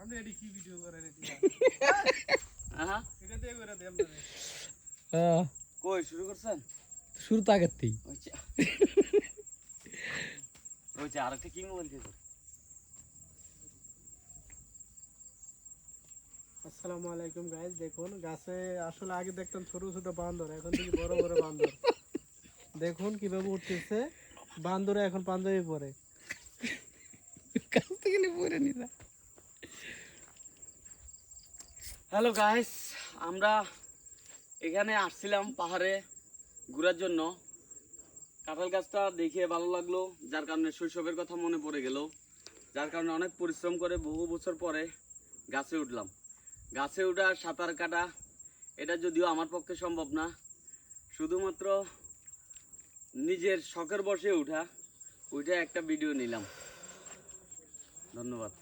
আপনি এডি কি ভিডিও করেন এডি হ্যাঁ এটা দিয়ে করে দেন আপনারে কই শুরু করছেন শুরু তো আগেরতেই ওই আরেকটা কি মোবাইল দিয়ে করে আসসালামু আলাইকুম গাইস, দেখুন গাছে আসলে আগে দেখতাম ছোট ছোট বান্দর, এখন দেখি বড় বড় বান্দর। দেখুন কিভাবে উঠতেছে বান্দরে, এখন পাঞ্জাবি পরে। কাছ থেকে নিয়ে পড়ে নিলা। হ্যালো গাইস, আমরা এখানে আসছিলাম পাহাড়ে ঘোরার জন্য। কাঁঠাল গাছটা দেখে ভালো লাগলো, যার কারণে শৈশবের কথা মনে পড়ে গেল, যার কারণে অনেক পরিশ্রম করে বহু বছর পরে গাছে উঠলাম। গাছে ওঠা সাঁতার কাটা এটা যদিও আমার পক্ষে সম্ভব না, শুধুমাত্র নিজের শখের বসে ওঠা, ওইটা একটা ভিডিও নিলাম। ধন্যবাদ।